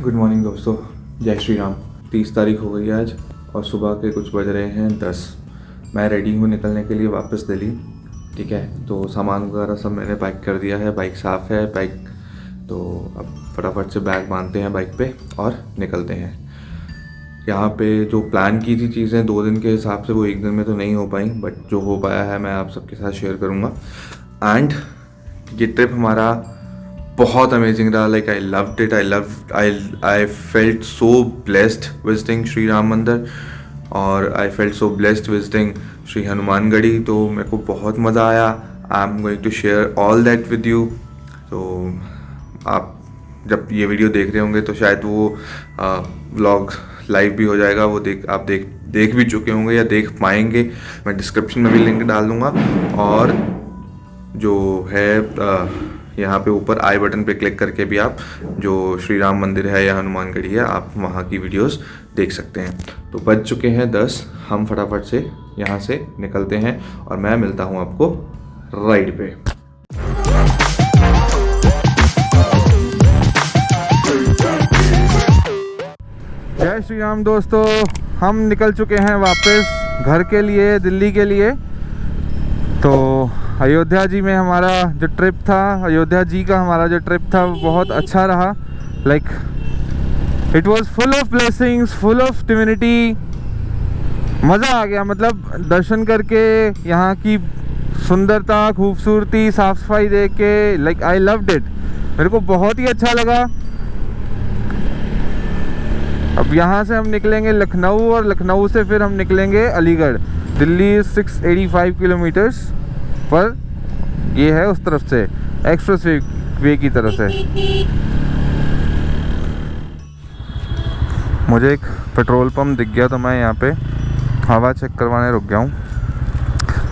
Good morning दोस्तों, जय श्री राम। 30 तारीख हो गई आज और सुबह के कुछ बज रहे हैं 10। मैं रेडी हूँ निकलने के लिए वापस दिल्ली। ठीक है, तो सामान वगैरह सब मैंने पैक कर दिया है, बाइक साफ़ है पैक। तो अब फटाफट से बैग बांधते हैं बाइक पे और निकलते हैं। यहाँ पे जो प्लान की थी चीज़ें 2 दिन के हिसाब से वो 1 दिन में तो नहीं हो पाई, बट जो हो पाया है मैं आप सबके साथ शेयर करूँगा। एंड ये ट्रिप हमारा बहुत अमेजिंग रहा। Like I loved it, I felt so blessed visiting Shri Ram Mandir और I felt so blessed visiting Shri Hanumangarhi. तो मेरे को बहुत मज़ा आया। I am going to share all that with you. तो आप जब ये वीडियो देख रहे होंगे तो शायद वो व्लॉग लाइव भी हो जाएगा, वो आप देख भी चुके होंगे या देख पाएंगे। मैं डिस्क्रिप्शन में भी लिंक डाल दूँगा और जो है यहाँ पे ऊपर आई बटन पे क्लिक करके भी आप जो श्री राम मंदिर है या हनुमानगढ़ी है आप वहाँ की वीडियोस देख सकते हैं। तो बज चुके हैं 10, हम फटाफट से यहाँ से निकलते हैं और मैं मिलता हूँ आपको राइड पे। जय श्री राम दोस्तों, हम निकल चुके हैं वापस घर के लिए, दिल्ली के लिए। तो अयोध्या जी में हमारा जो ट्रिप था, अयोध्या जी का हमारा जो ट्रिप था वो बहुत अच्छा रहा। Like it was full of blessings, full of divinity. मज़ा आ गया, मतलब दर्शन करके यहाँ की सुंदरता, खूबसूरती, साफ़ सफाई देख के लाइक आई लव्ड इट। मेरे को बहुत ही अच्छा लगा। अब यहाँ से हम निकलेंगे लखनऊ और लखनऊ से फिर हम निकलेंगे अलीगढ़। दिल्ली 685 किलोमीटर्स पर ये है उस तरफ से, एक्सप्रेस वे की तरफ से। मुझे एक पेट्रोल पंप दिख गया तो मैं यहाँ पे हवा चेक करवाने रुक गया हूँ।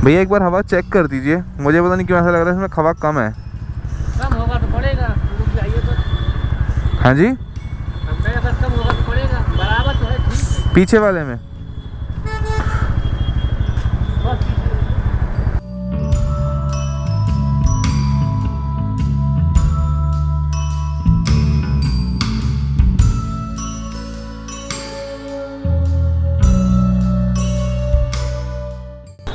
भैया एक बार हवा चेक कर दीजिए, मुझे पता नहीं क्यों ऐसा लग रहा है इसमें हवा कम है। कम होगा तो पड़ेगा, रुक जाइए तो। हाँ जी, कम होगा तो पड़ेगा, बराबर तो है। ठीक, पीछे वाले में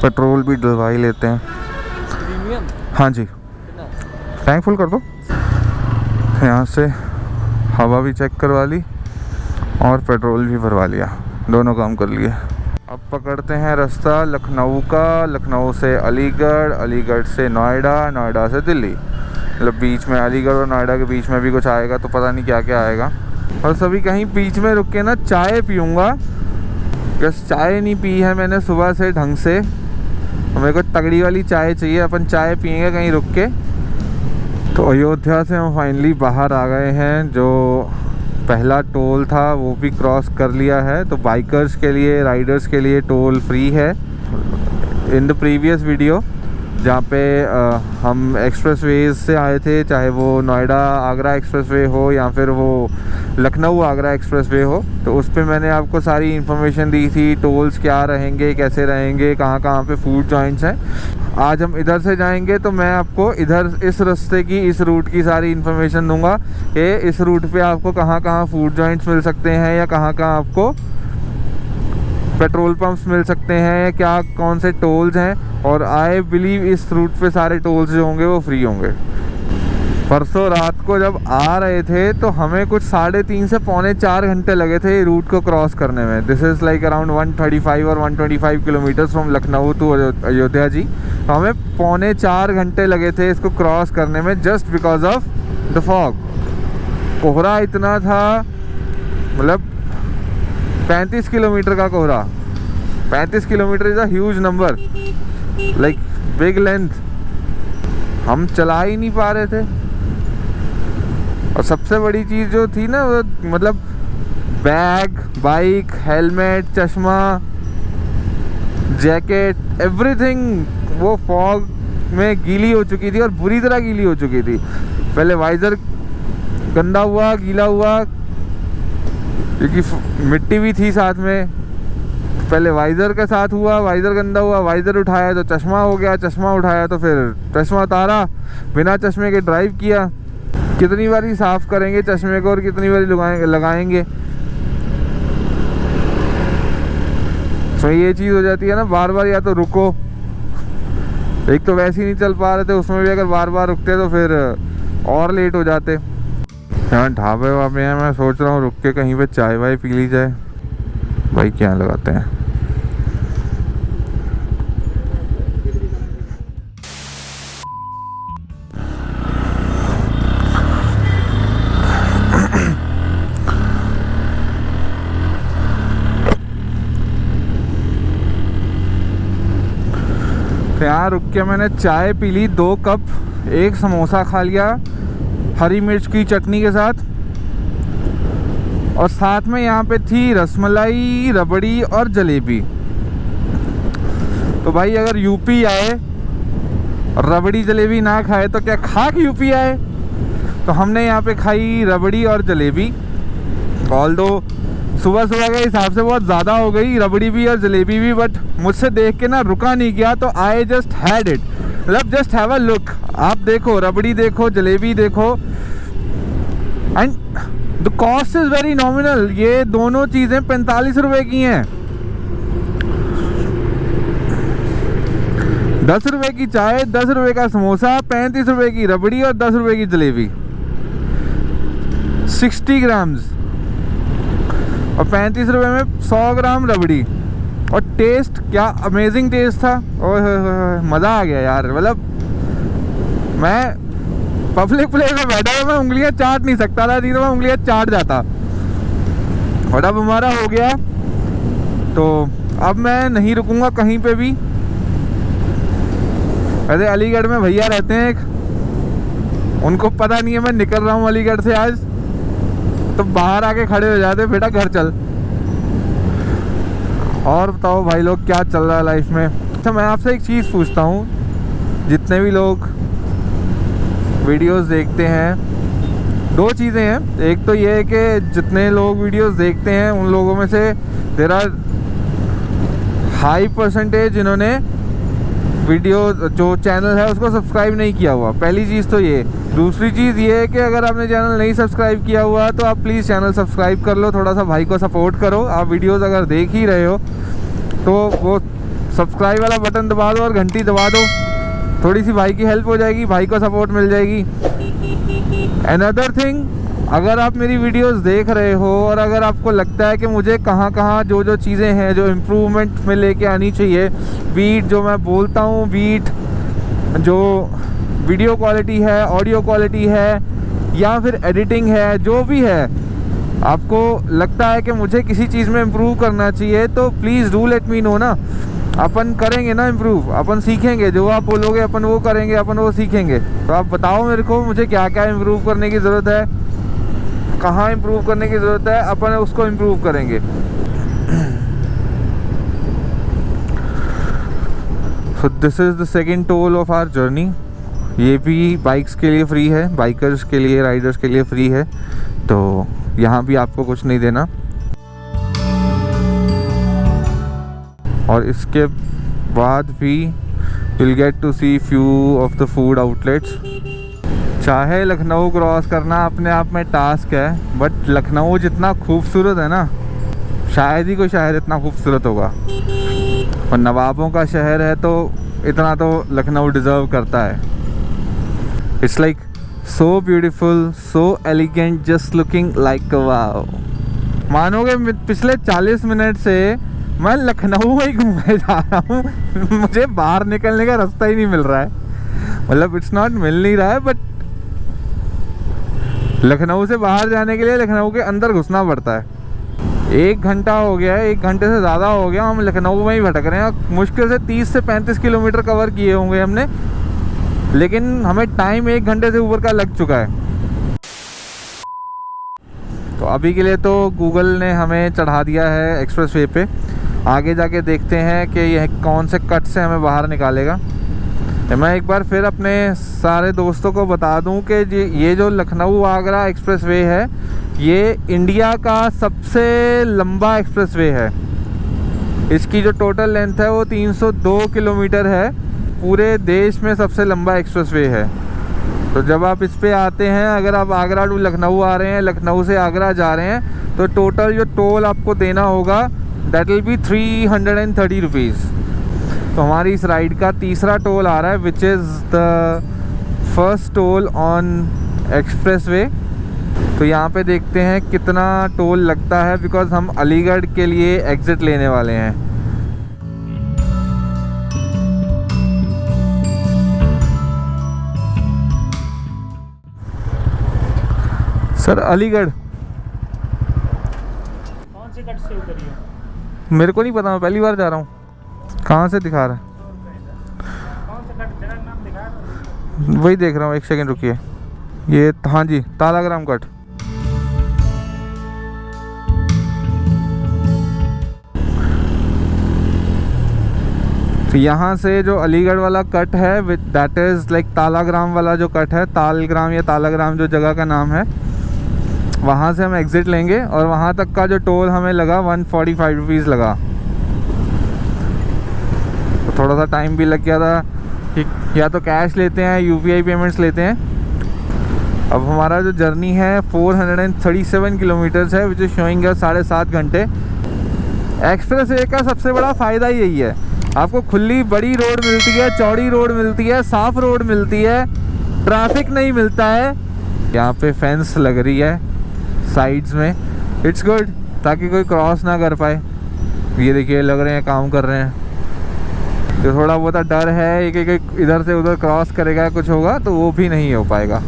पेट्रोल भी डलवा ही लेते हैं। प्रीमियम। हाँ जी, टैंक फुल कर दो। यहाँ से हवा भी चेक करवा ली और पेट्रोल भी भरवा लिया, दोनों काम कर लिए। अब पकड़ते हैं रास्ता लखनऊ का, लखनऊ से अलीगढ़, अलीगढ़ से नोएडा, नोएडा से दिल्ली। मतलब बीच में अलीगढ़ और नोएडा के बीच में भी कुछ आएगा तो पता नहीं क्या क्या आएगा। और सभी कहीं बीच में रुक के ना चाय पीऊँगा। बस चाय नहीं पी है मैंने सुबह से ढंग से, मेरे को तगड़ी वाली चाय चाहिए। अपन चाय पियेंगे कहीं रुक के। तो अयोध्या से हम फाइनली बाहर आ गए हैं। जो पहला टोल था वो भी क्रॉस कर लिया है। तो बाइकर्स के लिए, राइडर्स के लिए टोल फ्री है। इन द प्रीवियस वीडियो जहाँ पे हम एक्सप्रेसवेज से आए थे, चाहे वो नोएडा आगरा एक्सप्रेसवे हो या फिर वो लखनऊ आगरा एक्सप्रेसवे हो, तो उस पे मैंने आपको सारी इन्फॉर्मेशन दी थी। टोल्स क्या रहेंगे, कैसे रहेंगे, कहाँ कहाँ पे फूड जॉइंट्स हैं। आज हम इधर से जाएंगे तो मैं आपको इधर इस रास्ते की, इस रूट की सारी इन्फॉर्मेशन दूंगा कि इस रूट पे आपको कहाँ कहाँ फूड जॉइंट्स मिल सकते हैं या कहाँ कहाँ आपको पेट्रोल पंप्स मिल सकते हैं, क्या कौन से टोल्स हैं। और आई बिलीव इस रूट पे सारे टोल्स जो होंगे वो फ्री होंगे। परसों रात को जब आ रहे थे तो हमें कुछ 3.5 से पौने 4 घंटे लगे थे रूट को क्रॉस करने में। दिस इज़ लाइक अराउंड 135 और 125 kilometres from Lucknow to Ayodhya ji. तो हमें पौने 4 घंटे लगे थे इसको क्रॉस करने में, just because of the fog. कोहरा इतना था, मतलब 35 किलोमीटर का कोहरा। 35 kilometre is a huge number, like big length. हम चला ही नहीं पा रहे थे। और सबसे बड़ी चीज़ जो थी ना, वो मतलब बैग, बाइक, हेलमेट, चश्मा, जैकेट, एवरीथिंग वो फॉग में गीली हो चुकी थी और बुरी तरह गीली हो चुकी थी। पहले वाइज़र गंदा हुआ, गीला हुआ, क्योंकि मिट्टी भी थी साथ में। पहले वाइज़र के साथ हुआ, वाइज़र गंदा हुआ, वाइज़र उठाया तो चश्मा हो गया, चश्मा उठाया तो फिर चश्मा उतारा, बिना चश्मे के ड्राइव किया। कितनी बारी साफ़ करेंगे चश्मे को और कितनी बारी लगाएंगे। तो ये चीज़ हो जाती है ना, बार बार या तो रुको, एक तो वैसे ही नहीं चल पा रहे थे, उसमें भी अगर बार बार रुकते तो फिर और लेट हो जाते। यहाँ ढाबे वाबे हैं, मैं सोच रहा हूँ रुक के कहीं पे चाय वाय पी ली जाए। भाई क्या लगाते हैं। तो यहाँ रुक के मैंने चाय पी ली 2 कप, एक समोसा खा लिया हरी मिर्च की चटनी के साथ, और साथ में यहाँ पे थी रसमलाई, रबड़ी और जलेबी। तो भाई अगर यूपी आए और रबड़ी जलेबी ना खाए तो क्या खा के यूपी आए। तो हमने यहाँ पे खाई रबड़ी और जलेबी। ऑल्दो सुबह सुबह के हिसाब से बहुत ज़्यादा हो गई रबड़ी भी और जलेबी भी, बट मुझसे देख के ना रुका नहीं गया, तो आई जस्ट हैड इट। मतलब जस्ट हैव अ लुक। आप देखो, रबड़ी देखो, जलेबी देखो, and the cost is very nominal. ये दोनों चीज़ें 45 रुपए की हैं। 10 रुपए की चाय, 10 रुपए का समोसा, 35 रुपए की रबड़ी और 10 रुपए की जलेबी, 60 ग्राम्स, और 35 रुपए में 100 ग्राम रबड़ी। और टेस्ट क्या अमेजिंग टेस्ट था। ओह मज़ा आ गया यार। मतलब मैं पब्लिक प्लेस में बैठा हुआ, मैं उंगलियां चाट नहीं सकता था, नहीं तो मैं उंगलियां चाट जाता। और अब हमारा हो गया, तो अब मैं नहीं रुकूंगा कहीं पे भी। वैसे अलीगढ़ में भैया रहते हैं एक, उनको पता नहीं है मैं निकल रहा हूँ अलीगढ़ से आज, तो बाहर आके खड़े हो जाते, बेटा घर चल। और बताओ भाई लोग क्या चल रहा है लाइफ में। अच्छा मैं आपसे एक चीज़ पूछता हूँ, जितने भी लोग वीडियोस देखते हैं, 2 चीज़ें हैं। एक तो ये है कि जितने लोग वीडियोस देखते हैं उन लोगों में से देयर आर हाई परसेंटेज जिन्होंने वीडियो जो चैनल है उसको सब्सक्राइब नहीं किया हुआ। पहली चीज़ तो ये। दूसरी चीज़ ये है कि अगर आपने चैनल नहीं सब्सक्राइब किया हुआ तो आप प्लीज़ चैनल सब्सक्राइब कर लो, थोड़ा सा भाई को सपोर्ट करो। आप वीडियोस अगर देख ही रहे हो तो वो सब्सक्राइब वाला बटन दबा दो और घंटी दबा दो, थोड़ी सी भाई की हेल्प हो जाएगी, भाई को सपोर्ट मिल जाएगी। अनदर थिंग, अगर आप मेरी वीडियोस देख रहे हो और अगर आपको लगता है कि मुझे कहाँ कहाँ जो जो चीज़ें हैं जो इम्प्रूवमेंट में लेके आनी चाहिए, बीट जो मैं बोलता हूँ, बीट जो वीडियो क्वालिटी है, ऑडियो क्वालिटी है, या फिर एडिटिंग है, जो भी है, आपको लगता है कि मुझे किसी चीज़ में इम्प्रूव करना चाहिए तो please do let me know ना। अपन करेंगे ना इम्प्रूव, अपन सीखेंगे, जो आप बोलोगे अपन वो करेंगे, अपन वो सीखेंगे। तो आप बताओ मेरे को मुझे क्या क्या इम्प्रूव करने की ज़रूरत है, कहाँ इम्प्रूव करने की ज़रूरत है, अपन उसको इम्प्रूव करेंगे। So this is the second toll of our journey. ये भी बाइक्स के लिए फ्री है, बाइकर्स के लिए, राइडर्स के लिए फ्री है, तो यहाँ भी आपको कुछ नहीं देना। और इसके बाद भी will get to see few of the food outlets. चाहे लखनऊ क्रॉस करना अपने आप में टास्क है, बट लखनऊ जितना खूबसूरत है ना, शायद ही कोई शहर इतना खूबसूरत होगा। और नवाबों का शहर है तो इतना तो लखनऊ डिज़र्व करता है। It's like so beautiful, so elegant, just looking like a wow. मानोगे पिछले 40 मिनट से मैं लखनऊ में ही घूमने जा रहा हूँ, मुझे बाहर निकलने का रास्ता ही नहीं मिल रहा है। मतलब इट्स नॉट मिल नहीं रहा है, बट लखनऊ से बाहर जाने के लिए लखनऊ के अंदर घुसना पड़ता है। 1 घंटा हो गया है, 1 घंटे से ज़्यादा हो गया, हम लखनऊ में ही भटक रहे हैं। मुश्किल से 30 से 35 किलोमीटर कवर किए होंगे हमने, लेकिन हमें टाइम 1 घंटे से ऊपर का लग चुका है। तो अभी के लिए तो गूगल ने हमें चढ़ा दिया है एक्सप्रेस वे पे। आगे जाके देखते हैं कि यह कौन से कट से हमें बाहर निकालेगा। मैं एक बार फिर अपने सारे दोस्तों को बता दूं कि ये जो लखनऊ आगरा एक्सप्रेस वे है, ये इंडिया का सबसे लंबा एक्सप्रेस वे है। इसकी जो टोटल लेंथ है वो 302 किलोमीटर है। पूरे देश में सबसे लंबा एक्सप्रेस वे है। तो जब आप इस पे आते हैं, अगर आप आगरा टू लखनऊ आ रहे हैं, लखनऊ से आगरा जा रहे हैं, तो टोटल जो टोल आपको देना होगा दैट विल बी 330 रुपीज़। तो हमारी इस राइड का तीसरा टोल आ रहा है, which is the first toll on express way. तो यहाँ पे देखते हैं कितना टोल लगता है, बिकॉज़ हम अलीगढ़ के लिए एग्ज़िट लेने वाले हैं। सर अलीगढ़ कौन सी कट से उतरी है? मेरे को नहीं पता, मैं पहली बार जा रहा हूँ। कहाँ से दिखा रहा है? कौन सा कट जगह का नाम दिखा रहा है? वही देख रहा हूँ, एक सेकंड रुकिए। ये हाँ जी, तालाग्राम कट। तो यहाँ से जो अलीगढ़ वाला कट है, विच दैट इज़ लाइक तालाग्राम वाला जो कट है, तालग्राम या तालाग्राम जो जगह का नाम है, वहाँ से हम एग्ज़िट लेंगे और वहाँ तक का जो टोल हमें लगा 145 रुपीज़ लगा। तो थोड़ा सा टाइम भी लग गया था कि या तो कैश लेते हैं, यूपीआई पेमेंट्स लेते हैं। अब हमारा जो जर्नी है 437 किलोमीटर्स है, विच इज़ शोइंग 7.5 घंटे। एक्सप्रेस वे का सबसे बड़ा फ़ायदा यही है, आपको खुली बड़ी रोड मिलती है, चौड़ी रोड मिलती है, साफ़ रोड मिलती है, ट्रैफिक नहीं मिलता है। यहाँ पे फेंस लग रही है साइड्स में, इट्स गुड, ताकि कोई क्रॉस ना कर पाए। ये देखिए लग रहे हैं काम कर रहे हैं। तो थोड़ा बहुत डर है कि इधर से उधर क्रॉस करेगा, कुछ होगा तो वो भी नहीं हो पाएगा।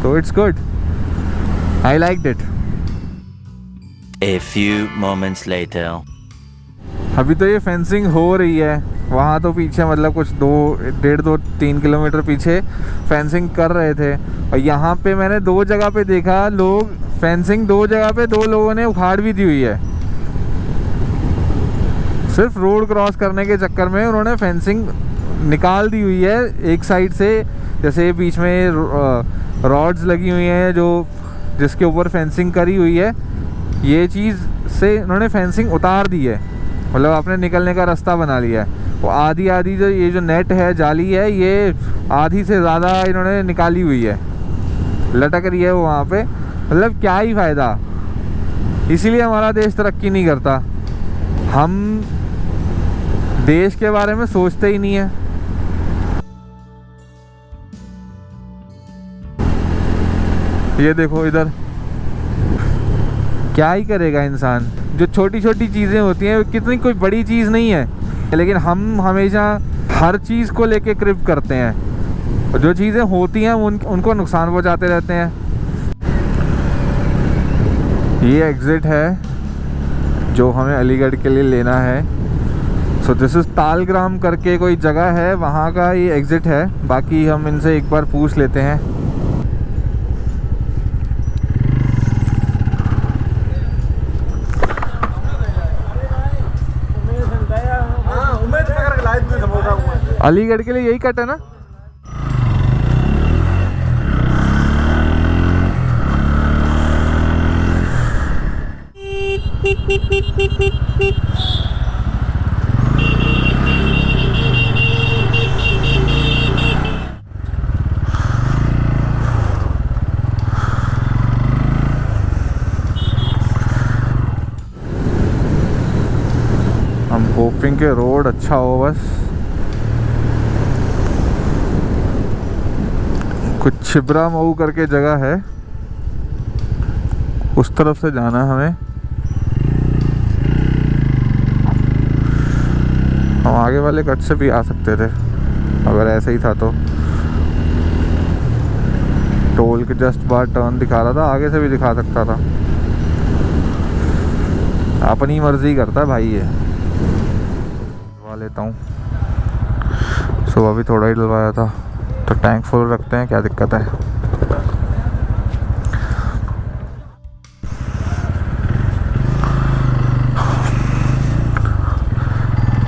तो it's good, I like it. A few moments later. अभी तो ये फेंसिंग हो रही है, वहाँ तो पीछे मतलब कुछ 1.5-2-3 किलोमीटर पीछे फेंसिंग कर रहे थे। और यहाँ पे मैंने 2 जगह पे देखा, लोग फेंसिंग 2 जगह पे 2 लोगों ने उखाड़ भी दी हुई है। सिर्फ रोड क्रॉस करने के चक्कर में उन्होंने फेंसिंग निकाल दी हुई है एक साइड से। जैसे बीच में रॉड्स लगी हुई हैं जो जिसके ऊपर फेंसिंग करी हुई है, ये चीज़ से उन्होंने फेंसिंग उतार दी है, मतलब आपने निकलने का रास्ता बना लिया है। वो आधी जो ये जो नेट है, जाली है, ये आधी से ज़्यादा इन्होंने निकाली हुई है, लटक रही है वो वहाँ पे। मतलब क्या ही फ़ायदा, इसीलिए हमारा देश तरक्की नहीं करता। हम देश के बारे में सोचते ही नहीं है। ये देखो इधर, क्या ही करेगा इंसान। जो छोटी छोटी चीज़ें होती हैं, कितनी कोई बड़ी चीज़ नहीं है, लेकिन हम हमेशा हर चीज़ को लेके क्रिप करते हैं। और जो चीज़ें होती हैं उनको नुकसान पहुंचाते रहते हैं। ये एग्ज़िट है जो हमें अलीगढ़ के लिए लेना है। सो दिस इज़ तालग्राम करके कोई जगह है, वहाँ का ये एग्ज़िट है। बाकी हम इनसे एक बार पूछ लेते हैं। अलीगढ़ के लिए यही कट है ना? हम होपिंग के रोड अच्छा हो बस। कुछ छिबरा मऊ करके जगह है, उस तरफ से जाना है हमें। हम आगे वाले कट से भी आ सकते थे अगर ऐसे ही था तो। टोल के जस्ट बाद टर्न दिखा रहा था, आगे से भी दिखा सकता था। अपनी मर्जी करता है भाई ये। डलवा लेता हूँ, सुबह भी थोड़ा ही डलवाया था, तो टैंक फुल रखते हैं, क्या दिक्कत है।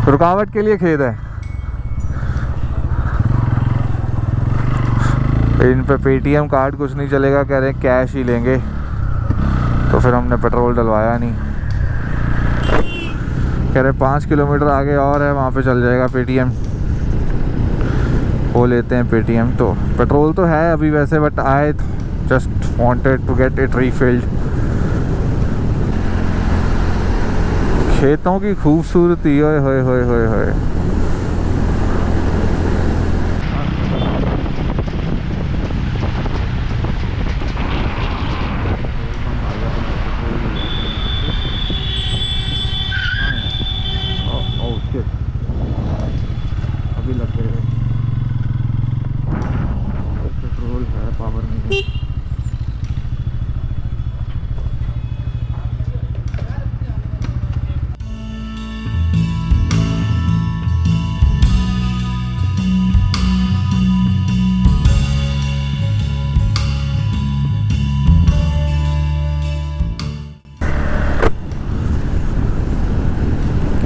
रुकावट के लिए खेद है, इन पे पेटीएम कार्ड कुछ नहीं चलेगा, कह रहे हैं कैश ही लेंगे। तो फिर हमने पेट्रोल डलवाया नहीं, कह रहे 5 किलोमीटर आगे और है, वहाँ पे चल जाएगा पेटीएम। वो लेते हैं पेटीएम। तो पेट्रोल तो है अभी वैसे, but I just wanted to get it refilled. खेतों की खूबसूरती, ओए होए होए होए होए। अभी लग गए, पेट्रोल है, पावर नहीं है।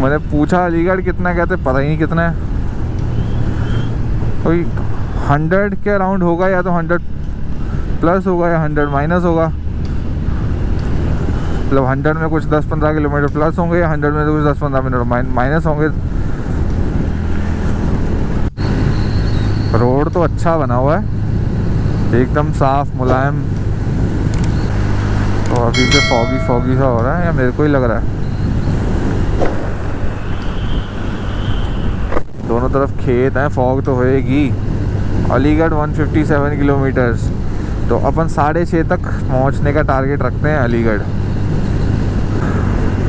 मैंने पूछा अलीगढ़ कितना, कहते पता ही नहीं कितना है। कोई 100 के अराउंड होगा, या तो 100 प्लस होगा या 100 माइनस होगा। मतलब 100 में कुछ 10-15 किलोमीटर प्लस होंगे, या 100 में तो कुछ 10-15 मिनट माइनस होंगे। रोड तो अच्छा बना हुआ है, एकदम साफ मुलायम। तो अभी से फॉगी सा हो रहा है, या मेरे को ही लग रहा है। दोनों तरफ खेत हैं, फॉग तो होएगी। अलीगढ़ 157 किलोमीटर्स, तो अपन 6:30 तक पहुंचने का टारगेट रखते हैं अलीगढ़।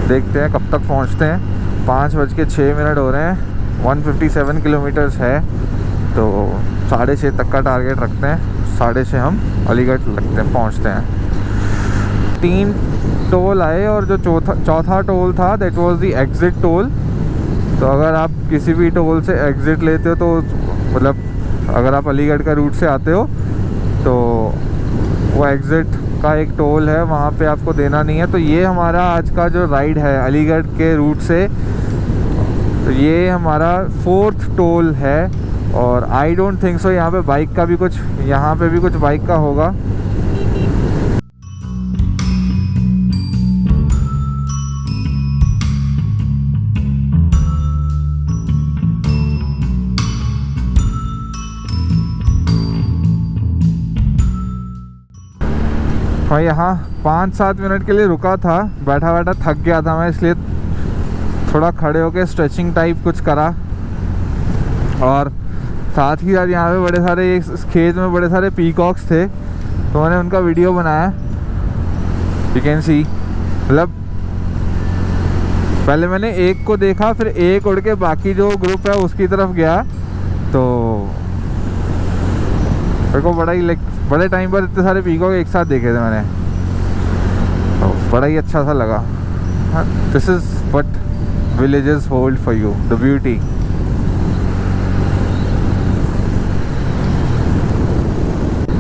देखते हैं कब तक पहुंचते हैं। 5:06 हो रहे हैं, 157 किलोमीटर्स है, तो 6:30 तक का टारगेट रखते हैं। 6:30 हम अलीगढ़ पहुंचते हैं। 3 टोल आए, और जो चौथा टोल था that was the exit toll. तो अगर आप किसी भी टोल से एग्ज़िट लेते हो, तो मतलब अगर आप अलीगढ़ का रूट से आते हो, तो वो एग्ज़िट का एक टोल है, वहाँ पे आपको देना नहीं है। तो ये हमारा आज का जो राइड है अलीगढ़ के रूट से, तो ये हमारा 4th टोल है। और आई डोंट थिंक सो यहाँ पे बाइक का भी कुछ, यहाँ पे भी कुछ बाइक का होगा। और यहाँ 5-7 मिनट के लिए रुका था, बैठा बैठा थक गया था मैं, इसलिए थोड़ा खड़े होके स्ट्रेचिंग टाइप कुछ करा। और साथ ही साथ यहाँ पे बड़े सारे, इस खेत में बड़े सारे पीकॉक्स थे, तो मैंने उनका वीडियो बनाया। यू कैन सी, मतलब पहले मैंने एक को देखा, फिर एक उड़ के बाकी जो ग्रुप है उसकी तरफ गया। तो मेरे को बड़ा ही बड़े टाइम पर इतने सारे पीकॉक एक साथ देखे थे मैंने, तो बड़ा ही अच्छा सा लगा। This is what villages hold for you, the beauty.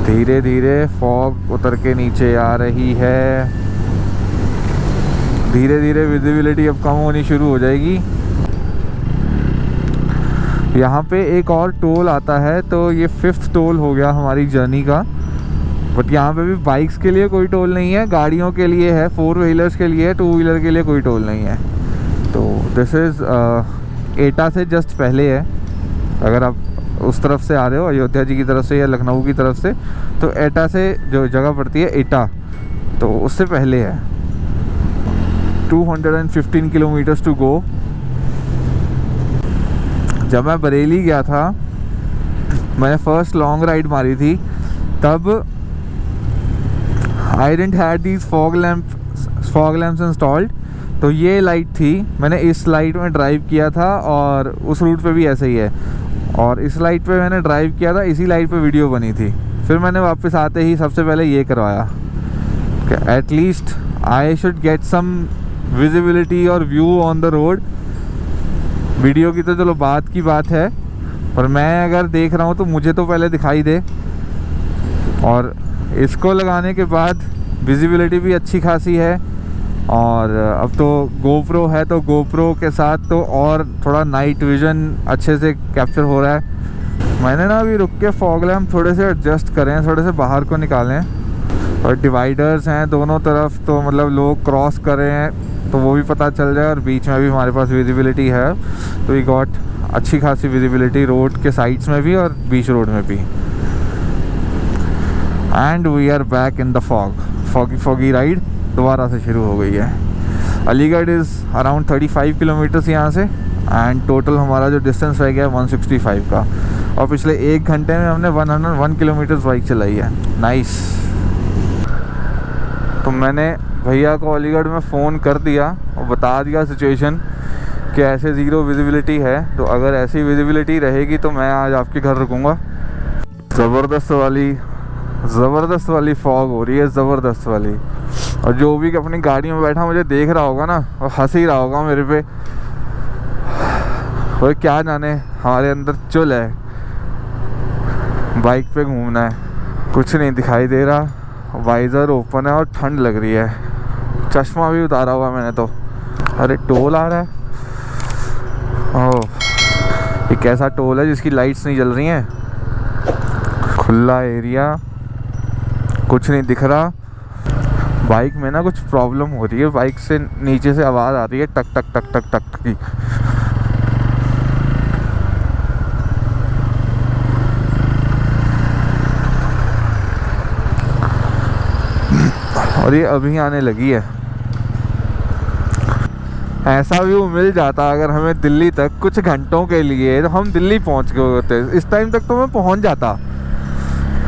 धीरे धीरे फॉग उतर के नीचे आ रही है, धीरे धीरे विजिबिलिटी अब कम होनी शुरू हो जाएगी। यहाँ पे एक और टोल आता है, तो ये 5th टोल हो गया हमारी जर्नी का। बट यहाँ पे भी बाइक्स के लिए कोई टोल नहीं है, गाड़ियों के लिए है, 4 व्हीलर्स के लिए, 2 व्हीलर के लिए कोई टोल नहीं है। तो दिस इज़ एटा से जस्ट पहले है। अगर आप उस तरफ से आ रहे हो, अयोध्या जी की तरफ से या लखनऊ की तरफ से, तो एटा से जो जगह पड़ती है एटा, तो उससे पहले है। 215 किलोमीटर्स टू गो। जब मैं बरेली गया था, मैंने फर्स्ट लॉन्ग राइड मारी थी, तब I didn't had these fog lamps installed. तो ये लाइट थी, मैंने इस लाइट में ड्राइव किया था, और उस रूट पे भी ऐसे ही है। और इस लाइट पे मैंने ड्राइव किया था, इसी लाइट पे वीडियो बनी थी। फिर मैंने वापस आते ही सबसे पहले ये करवाया कि at least I should get some visibility और view on the road. Video की तो चलो बात की बात है, पर मैं अगर देख रहा हूँ तो मुझे तो पहले दिखाई दे। और इसको लगाने के बाद विजिबिलिटी भी अच्छी खासी है। और अब तो गोप्रो है, तो गोप्रो के साथ तो और थोड़ा नाइट विज़न अच्छे से कैप्चर हो रहा है। मैंने ना अभी रुक के फॉग लैम्प थोड़े से एडजस्ट करें, थोड़े से बाहर को निकालें। और डिवाइडर्स हैं दोनों तरफ, तो मतलब लोग क्रॉस कर रहे हैं तो वो भी पता चल जाए, और बीच में भी हमारे पास विजिबिलिटी है। तो वी गॉट अच्छी खासी विजिबिलिटी रोड के साइड्स में भी और बीच रोड में भी। And we are back in the foggy ride दोबारा से शुरू हो गई है। अलीगढ़ इज़ अराउंड 35 किलोमीटर्स यहाँ से, एंड टोटल हमारा जो डिस्टेंस रह गया 165 का, और पिछले 1 घंटे में हमने 101 किलोमीटर्स बाइक चलाई है। नाइस। तो मैंने भैया को अलीगढ़ में फ़ोन कर दिया और बता दिया सिचुएशन कि ऐसे ज़ीरो विजिबिलिटी है, तो अगर ऐसी विजिबिलिटी रहेगी तो मैं आज आपके घर रुकूँगा। ज़बरदस्त वाली फॉग हो रही है, ज़बरदस्त वाली। और जो भी अपनी गाड़ी में बैठा मुझे देख रहा होगा ना, और हंस ही रहा होगा मेरे पे। और क्या जाने हमारे अंदर चुल है, बाइक पे घूमना है। कुछ नहीं दिखाई दे रहा, वाइज़र ओपन है और ठंड लग रही है। चश्मा भी उतारा हुआ मैंने तो। अरे टोल आ रहा है। ओह, ये कैसा टोल है जिसकी लाइट्स नहीं जल रही हैं। खुला एरिया, कुछ नहीं दिख रहा। बाइक में ना कुछ प्रॉब्लम हो रही है, बाइक से नीचे से आवाज़ आ रही है टक टक टक टक टक की। और ये अभी आने लगी है। ऐसा व्यू मिल जाता अगर हमें दिल्ली तक कुछ घंटों के लिए, तो हम दिल्ली पहुंच गए होते। इस टाइम तक तो मैं पहुंच जाता,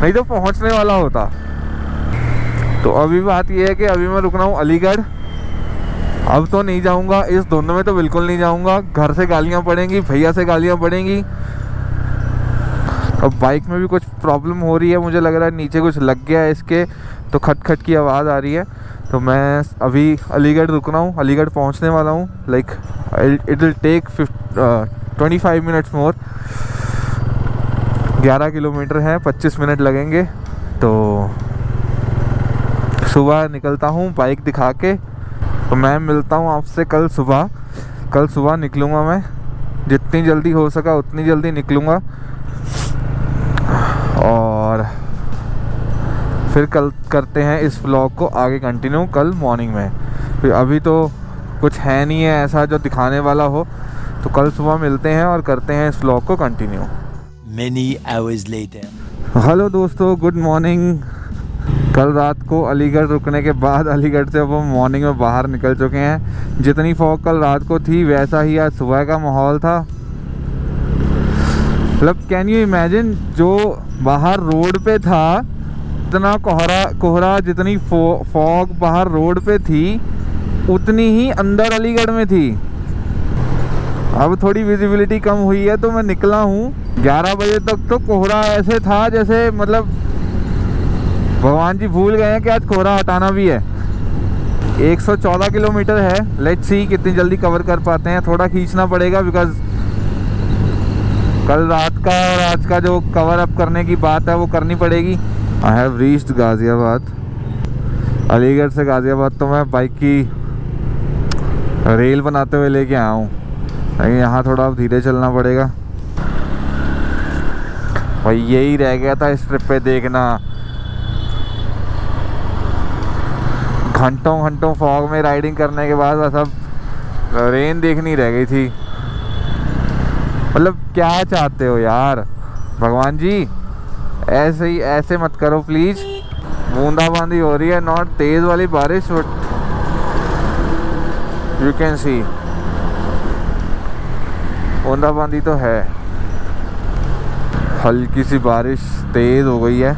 नहीं तो पहुंचने वाला होता। तो अभी बात यह है कि अभी मैं रुक रहा हूँ अलीगढ़। अब तो नहीं जाऊंगा, इस दोनों में तो बिल्कुल नहीं जाऊंगा। घर से गालियाँ पड़ेंगी, भैया से गालियाँ पड़ेंगी। अब बाइक में भी कुछ प्रॉब्लम हो रही है, मुझे लग रहा है नीचे कुछ लग गया है इसके, तो खट खट की आवाज़ आ रही है। तो मैं अभी अलीगढ़ रुक रहा हूँ, अलीगढ़ पहुँचने वाला हूँ। Like it will take 25 minutes more. 11 kilometre है, 25 मिनट लगेंगे। तो सुबह निकलता हूँ बाइक दिखा के। तो मैं मिलता हूँ आपसे कल सुबह। कल सुबह निकलूँगा मैं, जितनी जल्दी हो सका उतनी जल्दी निकलूँगा। और फिर कल करते हैं इस व्लॉग को आगे कंटिन्यू कल मॉर्निंग में। फिर अभी तो कुछ है नहीं है ऐसा जो दिखाने वाला हो, तो कल सुबह मिलते हैं और करते हैं इस व्लॉग को continue. Many hours later. Hello दोस्तों, गुड मॉर्निंग। कल रात को अलीगढ़ रुकने के बाद अलीगढ़ से अब हम मॉर्निंग में बाहर निकल चुके हैं। जितनी फॉग कल रात को थी वैसा ही आज सुबह का माहौल था। मतलब कैन यू इमेजिन, जो बाहर रोड पे था इतना कोहरा जितनी फॉग बाहर रोड पे थी उतनी ही अंदर अलीगढ़ में थी। अब थोड़ी विजिबिलिटी कम हुई है तो मैं निकला हूँ। 11 बजे तक तो कोहरा ऐसे था जैसे मतलब भगवान जी भूल गए हैं कि आज कोहरा हटाना भी है। 114 किलोमीटर है। लेट्स सी कितनी जल्दी कवर कर पाते हैं। थोड़ा खींचना पड़ेगा बिकॉज कल रात का और आज का जो कवर अप करने की बात है वो करनी पड़ेगी। I have reached Ghaziabad. Aligarh से गाज़ियाबाद तो मैं बाइक की रेल बनाते हुए लेके आया हूँ, लेकिन यहाँ थोड़ा अब धीरे चलना पड़ेगा। भाई यही रह गया था इस ट्रिप पे देखना। घंटों घंटों फॉग में राइडिंग करने के बाद बस अब रेन देखनी रह गई थी। मतलब क्या चाहते हो यार भगवान जी, ऐसे ही ऐसे मत करो प्लीज़। बूंदाबांदी हो रही है, नॉट तेज़ वाली बारिश, बट यू कैन सी बूंदाबांदी तो है। हल्की सी बारिश तेज़ हो गई है।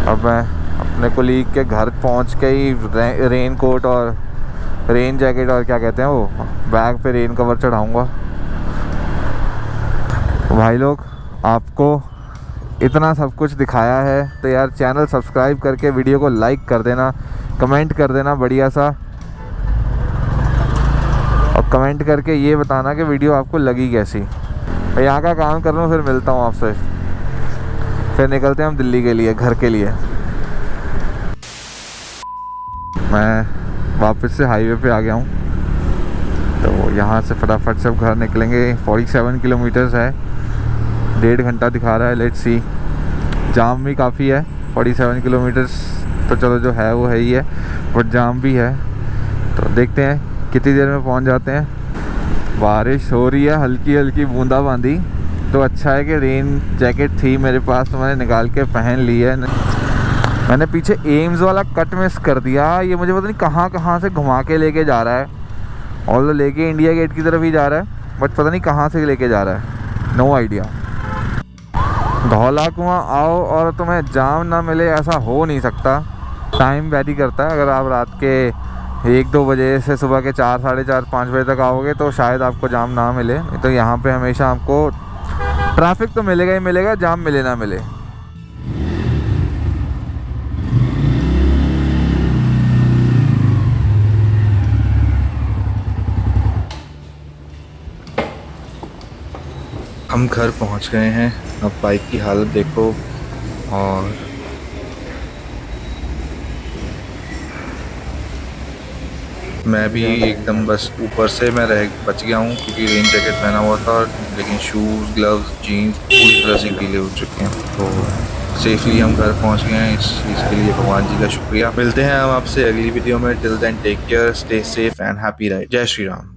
अब मैं अपने कोलीग के घर पहुंच के ही रेन कोट और रेन जैकेट और क्या कहते हैं वो बैग पे रेन कवर चढ़ाऊंगा। भाई लोग, आपको इतना सब कुछ दिखाया है तो यार चैनल सब्सक्राइब करके वीडियो को लाइक कर देना, कमेंट कर देना बढ़िया सा, और कमेंट करके ये बताना कि वीडियो आपको लगी कैसी। मैं यहाँ का काम कर लूँ, फिर मिलता हूँ आपसे। फिर निकलते हैं हम दिल्ली के लिए, घर के लिए। मैं वापस से हाईवे पे आ गया हूँ, तो यहाँ से फटाफट से अब घर निकलेंगे। 47 किलोमीटर्स है, 1.5 घंटा दिखा रहा है। लेट्स सी, जाम भी काफ़ी है। 47 किलोमीटर्स तो चलो जो है वो है ही है, बट जाम भी है। तो देखते हैं कितनी देर में पहुँच जाते हैं। बारिश हो रही है, हल्की हल्की बूंदाबांदी। तो अच्छा है कि रेन जैकेट थी मेरे पास, तो मैंने निकाल के पहन ली है। मैंने पीछे एम्स वाला कट मिस कर दिया। ये मुझे पता नहीं कहाँ कहाँ से घुमा के लेके जा रहा है। और तो लेके इंडिया गेट की तरफ ही जा रहा है, बट पता नहीं कहाँ से लेके जा रहा है, नो आइडिया। धौला कुआं आओ और तुम्हें जाम ना मिले, ऐसा हो नहीं सकता। टाइम वैरी करता है। अगर आप रात के 1-2 बजे से सुबह के 4, साढ़े 4, 5 बजे तक आओगे तो शायद आपको जाम ना मिले। तो यहाँ पे हमेशा आपको ट्रैफिक तो मिलेगा ही मिलेगा, जाम मिले ना मिले। हम घर पहुंच गए हैं। अब बाइक की हालत देखो। और मैं भी एकदम बस ऊपर से मैं बच गया हूँ क्योंकि रेन जैकेट पहना हुआ था, लेकिन शूज़, ग्लव्स, जीन्स पूरी तरह से गीले हो चुके हैं। तो सेफली हम घर पहुँच गए हैं। इस चीज़ के लिए भगवान जी का शुक्रिया। मिलते हैं हम आपसे अगली वीडियो में। Till then take care, stay safe and happy ride. जय श्री राम।